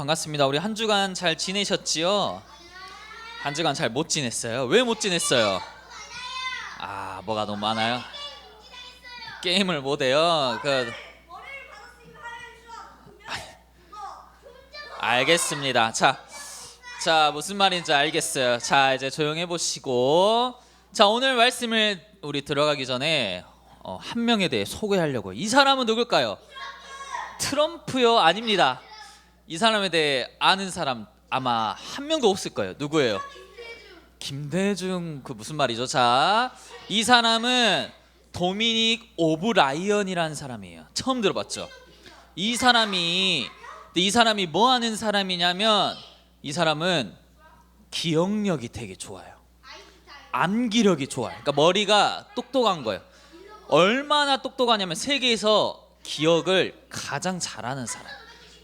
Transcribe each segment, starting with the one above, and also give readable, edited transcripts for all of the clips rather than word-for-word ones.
반갑습니다. 우리 한 주간 잘 지내셨지요? 한 주간 잘 못 지냈어요? 왜 못 지냈어요? 뭐가 너무 많아요? 게임을 못 해요? 알겠습니다. 자, 무슨 말인지 알겠어요. 자, 이제 조용해 보시고, 자, 오늘 말씀을 우리 들어가기 전에 한 명에 대해 소개하려고요. 이 사람은 누굴까요? 트럼프요? 아닙니다. 이 사람에 대해 아는 사람 아마 한 명도 없을 거예요. 누구예요? 김대중. 그 무슨 말이죠? 자, 이 사람은 도미닉 오브라이언이라는 사람이에요. 처음 들어봤죠? 이 사람이 뭐 하는 사람이냐면, 이 사람은 기억력이 되게 좋아요. 암기력이 좋아요. 그러니까 머리가 똑똑한 거예요. 얼마나 똑똑하냐면 세계에서 기억을 가장 잘하는 사람.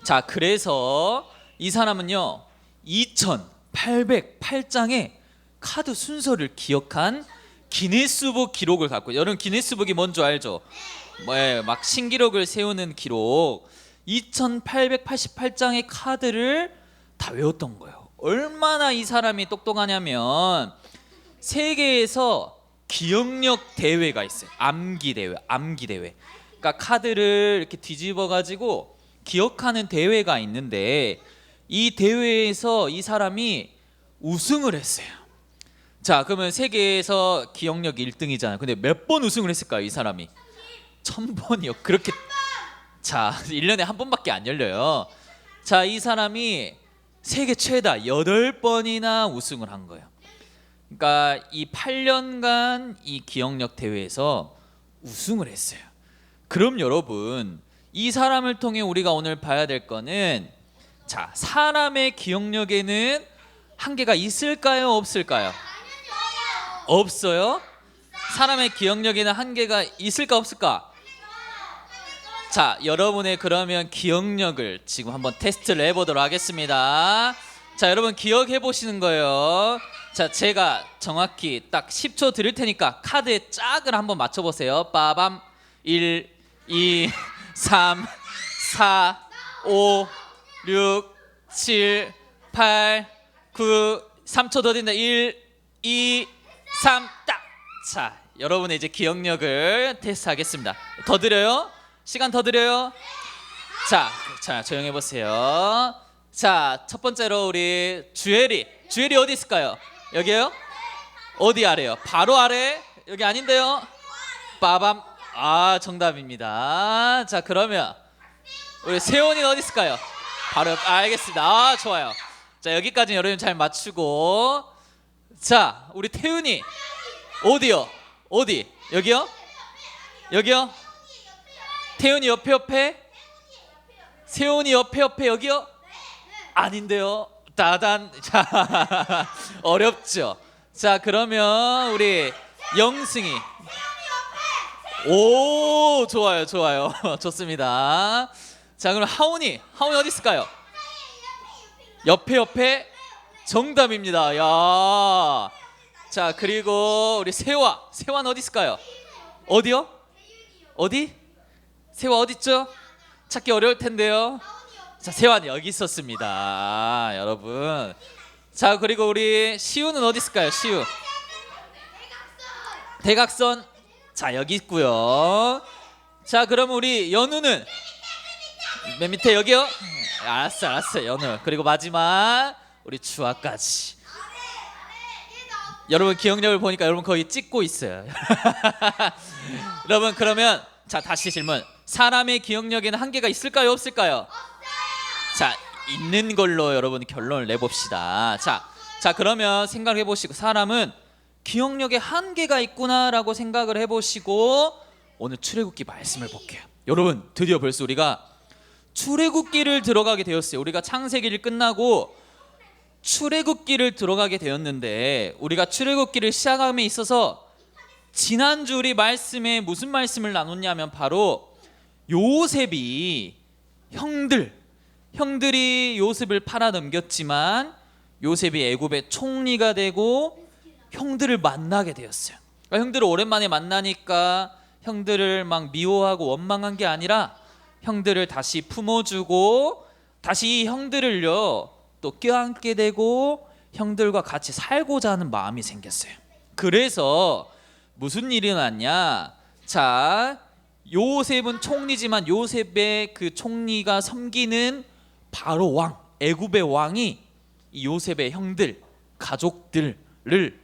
자, 그래서 이 사람은요 2808장의 카드 순서를 기억한 기네스북 기록을 갖고, 여러분 기네스북이 뭔지 알죠? 막 신기록을 세우는 기록. 2888장의 카드를 다 외웠던 거예요. 얼마나 이 사람이 똑똑하냐면 세계에서 기억력 대회가 있어요. 암기 대회. 그러니까 카드를 이렇게 뒤집어 가지고 기억하는 대회가 있는데, 이 대회에서 이 사람이 우승을 했어요. 자, 그러면 세계에서 기억력 1등이잖아요. 근데 몇 번 우승을 했을까요, 이 사람이? 1000번이요. 그렇게. 자, 1년에 한 번밖에 안 열려요. 자, 이 사람이 세계 최다 8번이나 우승을 한 거예요. 그러니까 이 8년간 이 기억력 대회에서 우승을 했어요. 그럼 여러분, 이 사람을 통해 우리가 오늘 봐야 될 거는, 자, 사람의 기억력에는 한계가 있을까요, 없을까요? 없어요? 사람의 기억력에는 한계가 있을까, 없을까? 자, 여러분의 그러면 기억력을 지금 한번 테스트를 해보도록 하겠습니다. 자, 여러분 기억해 보시는 거예요. 자, 제가 정확히 딱 10초 드릴 테니까 카드의 짝을 한번 맞춰보세요. 빠밤. 1, 2, 3, 4, 5, 6, 7, 8, 9, 3초 더 드린다. 1, 2, 3, 딱. 자, 여러분의 이제 기억력을 테스트하겠습니다. 더 드려요? 시간 더 드려요? 자, 조용해 보세요. 자, 첫 번째로 우리 주엘이 어디 있을까요? 여기요? 어디 아래요? 바로 아래? 여기 아닌데요? 빠밤. 정답입니다. 자, 그러면 우리 세원이는 어디 있을까요? 바로 알겠습니다. 좋아요. 자, 여기까지 여러분 잘 맞추고, 자, 우리 태윤이 어디요? 어디? 여기요? 태윤이 옆에? 세훈이 옆에 여기요? 아닌데요? 따단. 자, 어렵죠? 자, 그러면 우리 영승이. 오, 좋아요. 좋습니다. 자, 그럼 하온이 어디 있을까요? 옆에 정답입니다. 야. 자, 그리고 우리 세화는 어디 있을까요? 어디요? 어디? 세화 어디 있죠? 찾기 어려울 텐데요. 자, 세화는 여기 있었습니다, 여러분. 자, 그리고 우리 시우는 어디 있을까요? 시우. 대각선. 자, 여기 있고요. 자, 그럼 우리 연우는 맨 밑에 여기요? 알았어, 연우. 그리고 마지막 우리 주아까지. 여러분 기억력을 보니까 여러분 거의 찍고 있어요. 여러분, 그러면 자, 다시 질문. 사람의 기억력에는 한계가 있을까요, 없을까요? 자, 있는 걸로 여러분 결론을 내봅시다. 자, 그러면 생각을 해보시고, 사람은 기억력에 한계가 있구나라고 생각을 해보시고 오늘 출애굽기 말씀을 볼게요. 여러분, 드디어 벌써 우리가 출애굽기를 들어가게 되었어요. 우리가 창세기를 끝나고 출애굽기를 들어가게 되었는데, 우리가 출애굽기를 시작함에 있어서 지난주 우리 말씀에 무슨 말씀을 나눴냐면, 바로 요셉이 형들이 요셉을 팔아넘겼지만 요셉이 애굽의 총리가 되고 형들을 만나게 되었어요. 그러니까 형들을 오랜만에 만나니까 형들을 막 미워하고 원망한 게 아니라 형들을 다시 품어주고 다시 이 형들을요 또 껴안게 되고 형들과 같이 살고자 하는 마음이 생겼어요. 그래서 무슨 일이 났냐? 자, 요셉은 총리지만 요셉의 그 총리가 섬기는 바로 왕, 애굽의 왕이 이 요셉의 형들, 가족들을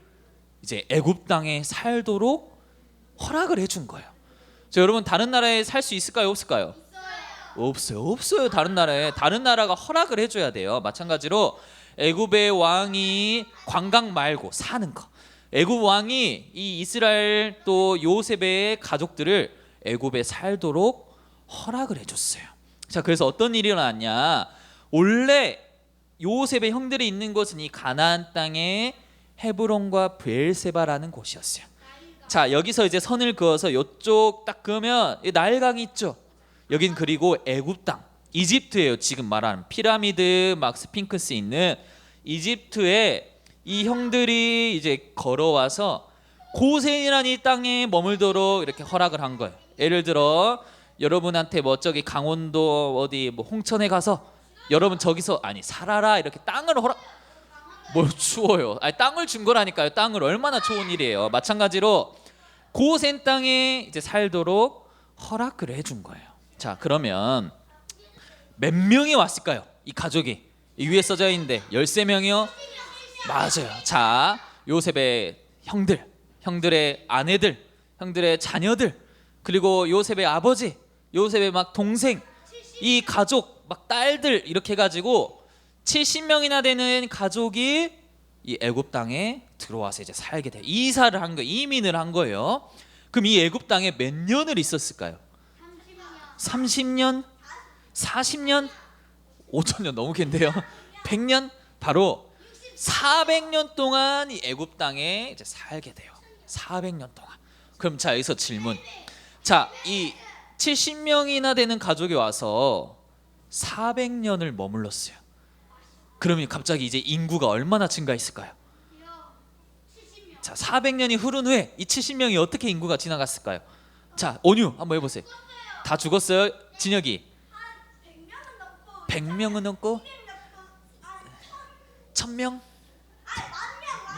이제 애굽 땅에 살도록 허락을 해준 거예요. 자, 여러분 다른 나라에 살 수 있을까요? 없을까요? 없어요. 다른 나라가 허락을 해줘야 돼요. 마찬가지로 애굽의 왕이 관광 말고 사는 거. 애굽 왕이 이 이스라엘 또 요셉의 가족들을 애굽에 살도록 허락을 해줬어요. 자, 그래서 어떤 일이 일어났냐? 원래 요셉의 형들이 있는 곳은 이 가나안 땅의 헤브론과 브엘세바라는 곳이었어요. 자, 여기서 이제 선을 그어서 이쪽 딱 그으면 나일강이 있죠. 여긴 그리고 애굽 땅, 이집트예요. 지금 말하는 피라미드 막 스핑크스 있는 이집트에 이 형들이 이제 걸어와서 고센이라는 이 땅에 머물도록 이렇게 허락을 한 거예요. 예를 들어 여러분한테 뭐 저기 강원도 어디 뭐 홍천에 가서 여러분 저기서 아니 살아라 이렇게 땅을 허락. 뭘 추워요? 아니 땅을 준 거라니까요. 땅을 얼마나 좋은 일이에요. 마찬가지로 고센 땅에 이제 살도록 허락을 해준 거예요. 자, 그러면 몇 명이 왔을까요? 이 가족이 이 위에 써져 있는데 13명이요? 맞아요. 자, 요셉의 형들, 형들의 아내들, 형들의 자녀들, 그리고 요셉의 아버지, 요셉의 막 동생, 이 가족 막 딸들 이렇게 해가지고 70명이나 되는 가족이 이 애굽 땅에 들어와서 이제 살게 돼. 이사를 한 거예요. 이민을 한 거예요. 그럼 이 애굽 땅에 몇 년을 있었을까요? 30년? 40년? 5천년 너무 긴데요. 100년? 바로 400년 동안 이 애굽 땅에 이제 살게 돼요. 400년 동안. 그럼 자, 여기서 질문. 자, 이 70명이나 되는 가족이 와서 400년을 머물렀어요. 그러면 갑자기 이제 인구가 얼마나 증가했을까요? 자, 400년이 흐른 후에 이 70명이 어떻게 인구가 지나갔을까요? 자, 온유 한번 해보세요. 다 죽었어요? 진혁이 100명은 넘고 1000명?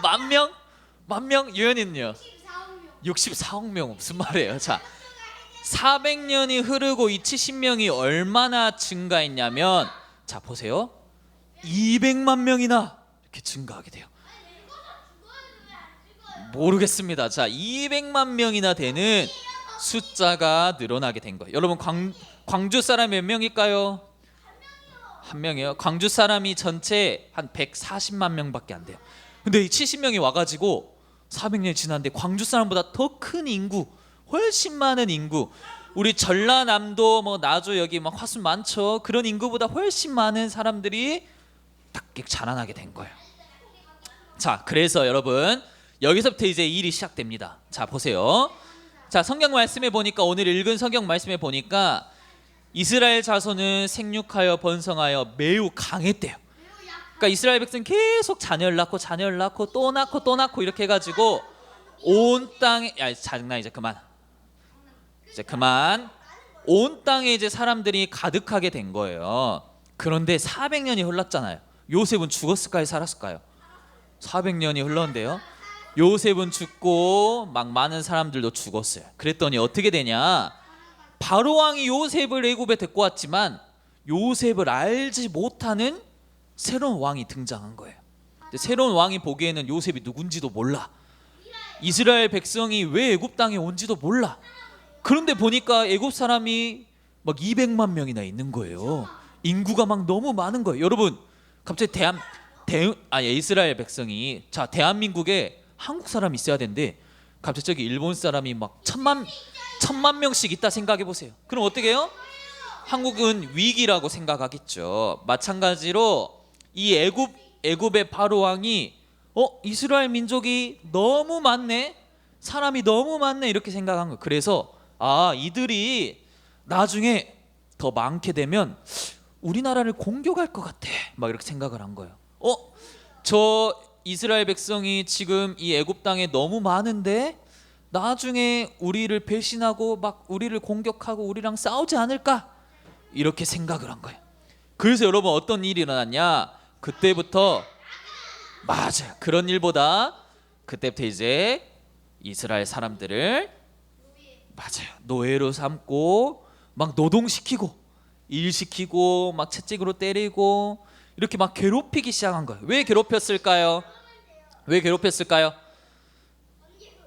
만명? 만명? 유현이는요? 64억 명. 무슨 말이에요? 자, 400년이 흐르고 이 70명이 얼마나 증가했냐면 자, 보세요. 200만 명이나 이렇게 증가하게 돼요. 모르겠습니다. 자, 200만 명이나 되는 숫자가 늘어나게 된 거예요. 여러분 광주 사람이 몇 명일까요? 한 명이요. 광주 사람이 전체 한 140만 명밖에 안 돼요. 근데 이 70명이 와가지고 400년이 지났는데 광주 사람보다 더 큰 인구, 훨씬 많은 인구, 우리 전라남도 뭐 나주 여기 막 화순 많죠. 그런 인구보다 훨씬 많은 사람들이 딱 자라나게 된 거예요. 자, 그래서 여러분 여기서부터 이제 일이 시작됩니다. 자, 보세요. 자, 성경 말씀에 보니까 오늘 읽은 성경 말씀에 보니까 이스라엘 자손은 생육하여 번성하여 매우 강했대요. 그러니까 이스라엘 백성 계속 자녀를 낳고 또 낳고 이렇게 해가지고 온 땅에 장난 이제 그만. 온 땅에 이제 사람들이 가득하게 된 거예요. 그런데 400년이 흘렀잖아요. 요셉은 죽었을까요? 살았을까요? 400년이 흘렀는데요. 요셉은 죽고 막 많은 사람들도 죽었어요. 그랬더니 어떻게 되냐? 바로 왕이 요셉을 애굽에 데리고 왔지만 요셉을 알지 못하는 새로운 왕이 등장한 거예요. 새로운 왕이 보기에는 요셉이 누군지도 몰라. 이스라엘 백성이 왜 애굽 땅에 온지도 몰라. 그런데 보니까 애굽 사람이 막 200만 명이나 있는 거예요. 인구가 막 너무 많은 거예요. 여러분 갑자기 이스라엘 백성이 자, 대한민국에 한국 사람이 있어야 되는데 갑자기 저기 일본 사람이 막 천만 명씩 있다 생각해 보세요. 그럼 어떻게 해요? 한국은 위기라고 생각하겠죠. 마찬가지로 이 애굽의 바로 왕이 이스라엘 민족이 너무 많네, 사람이 너무 많네 이렇게 생각한 거예요. 그래서 이들이 나중에 더 많게 되면 우리나라를 공격할 것 같아 막 이렇게 생각을 한 거예요. 저 이스라엘 백성이 지금 이 애굽 땅에 너무 많은데 나중에 우리를 배신하고 막 우리를 공격하고 우리랑 싸우지 않을까 이렇게 생각을 한 거예요. 그래서 여러분 어떤 일이 일어났냐? 그때부터 맞아요. 그런 일보다 그때부터 이제 이스라엘 사람들을 맞아요. 노예로 삼고 막 노동시키고 일시키고 막 채찍으로 때리고 이렇게 막 괴롭히기 시작한 거예요. 왜 괴롭혔을까요? 왜 괴롭혔을까요?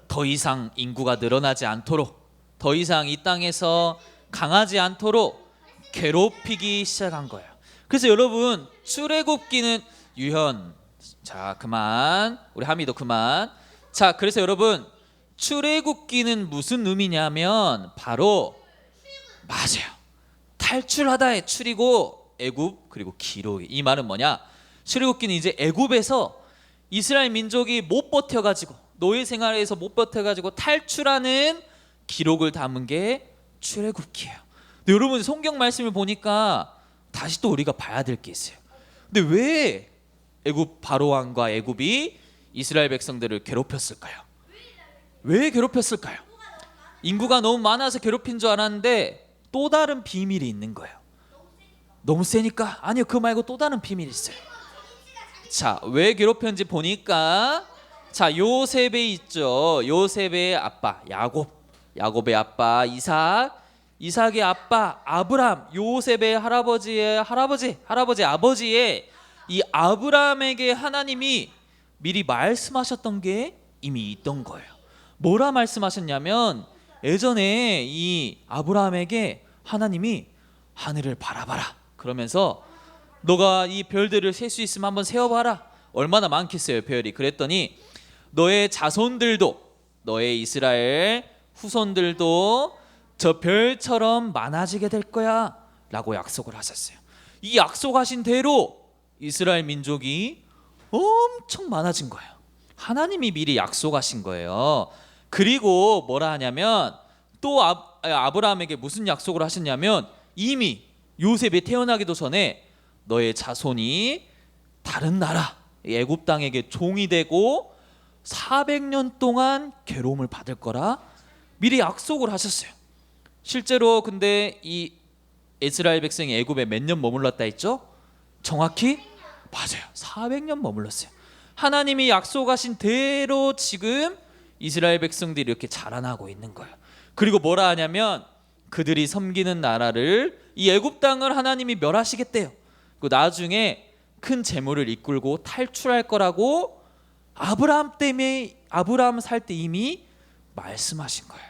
더 이상 인구가 늘어나지 않도록, 더 이상 이 땅에서 강하지 않도록 괴롭히기 시작한 거예요. 그래서 여러분 출애굽기는 유현, 자 그만, 우리 하미도 그만. 자 그래서 여러분 출애굽기는 무슨 의미냐면 바로 맞아요. 탈출하다의 출이고 애굽 그리고 기록이, 이 말은 뭐냐? 출애굽기는 이제 애굽에서 이스라엘 민족이 못 버텨가지고 노예 생활에서 못 버텨가지고 탈출하는 기록을 담은 게 출애굽기예요. 근데 여러분 성경 말씀을 보니까 다시 또 우리가 봐야 될 게 있어요. 근데 왜 애굽 바로 왕과 애굽이 이스라엘 백성들을 괴롭혔을까요? 왜 괴롭혔을까요? 인구가 너무 많아서 괴롭힌 줄 알았는데 또 다른 비밀이 있는 거예요. 너무 세니까? 아니요, 그 말고 또 다른 비밀이 있어요. 자, 왜 괴롭혔는지 보니까 자 요셉이 있죠. 요셉의 아빠 야곱, 야곱의 아빠 이삭, 이삭의 아빠 아브람, 요셉의 할아버지의 아버지의 이 아브람에게 하나님이 미리 말씀하셨던 게 이미 있던 거예요. 뭐라 말씀하셨냐면 예전에 이 아브라함에게 하나님이 하늘을 바라봐라 그러면서 너가 이 별들을 셀 수 있으면 한번 세어봐라. 얼마나 많겠어요 별이. 그랬더니 너의 자손들도, 너의 이스라엘 후손들도 저 별처럼 많아지게 될 거야 라고 약속을 하셨어요. 이 약속하신 대로 이스라엘 민족이 엄청 많아진 거예요. 하나님이 미리 약속하신 거예요. 그리고 뭐라 하냐면 또 아브라함에게 무슨 약속을 하셨냐면 이미 요셉이 태어나기도 전에 너의 자손이 다른 나라 애굽 땅에게 종이 되고 400년 동안 괴로움을 받을 거라 미리 약속을 하셨어요. 실제로 근데 이 이스라엘 백성이 애굽에 몇 년 머물렀다 했죠? 정확히 맞아요. 400년 머물렀어요. 하나님이 약속하신 대로 지금 이스라엘 백성들이 이렇게 자라나고 있는 거예요. 그리고 뭐라 하냐면 그들이 섬기는 나라를, 이 애굽 땅을 하나님이 멸하시겠대요. 그 나중에 큰 재물을 이끌고 탈출할 거라고 아브라함 살 때 이미 말씀하신 거예요.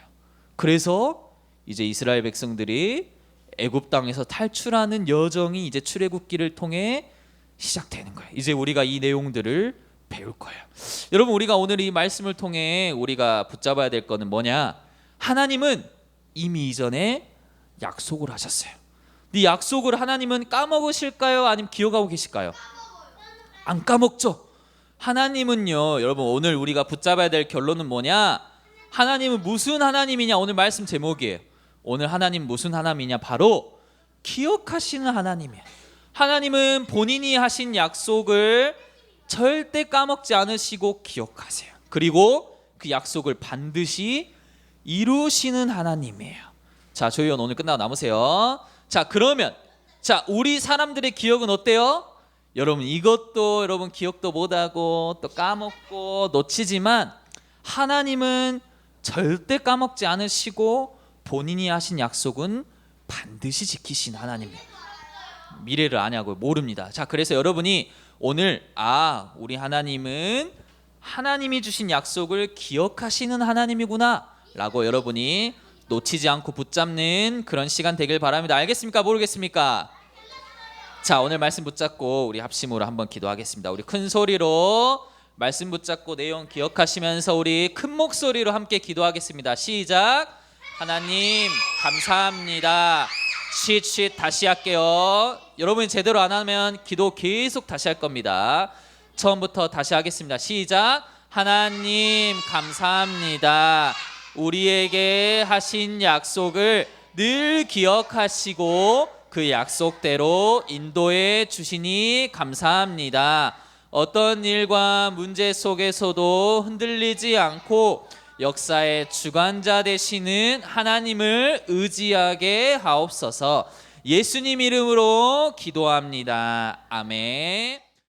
그래서 이제 이스라엘 백성들이 애굽 땅에서 탈출하는 여정이 이제 출애굽기를 통해 시작되는 거예요. 이제 우리가 이 내용들을 배울 거예요. 여러분 우리가 오늘 이 말씀을 통해 우리가 붙잡아야 될 거는 뭐냐? 하나님은 이미 이전에 약속을 하셨어요. 이 약속을 하나님은 까먹으실까요? 아니면 기억하고 계실까요? 안 까먹죠. 하나님은요, 여러분 오늘 우리가 붙잡아야 될 결론은 뭐냐? 하나님은 무슨 하나님이냐? 오늘 말씀 제목이에요. 오늘 하나님 무슨 하나님이냐? 바로 기억하시는 하나님이에요. 하나님은 본인이 하신 약속을 절대 까먹지 않으시고 기억하세요. 그리고 그 약속을 반드시 이루시는 하나님이에요. 자, 조희연 오늘 끝나고 남으세요. 자, 그러면 자, 우리 사람들의 기억은 어때요? 여러분 이것도 여러분 기억도 못하고 또 까먹고 놓치지만 하나님은 절대 까먹지 않으시고 본인이 하신 약속은 반드시 지키신 하나님이에요. 미래를 아냐고 모릅니다. 자, 그래서 여러분이 오늘 우리 하나님은 하나님이 주신 약속을 기억하시는 하나님이구나 라고 여러분이 놓치지 않고 붙잡는 그런 시간 되길 바랍니다. 알겠습니까? 모르겠습니까? 자, 오늘 말씀 붙잡고 우리 합심으로 한번 기도하겠습니다. 우리 큰 소리로 말씀 붙잡고 내용 기억하시면서 우리 큰 목소리로 함께 기도하겠습니다. 시작. 하나님 감사합니다. 쉿 다시 할게요. 여러분이 제대로 안 하면 기도 계속 다시 할 겁니다. 처음부터 다시 하겠습니다. 시작. 하나님 감사합니다. 우리에게 하신 약속을 늘 기억하시고 그 약속대로 인도해 주시니 감사합니다. 어떤 일과 문제 속에서도 흔들리지 않고 역사의 주관자 되시는 하나님을 의지하게 하옵소서. 예수님 이름으로 기도합니다. 아멘.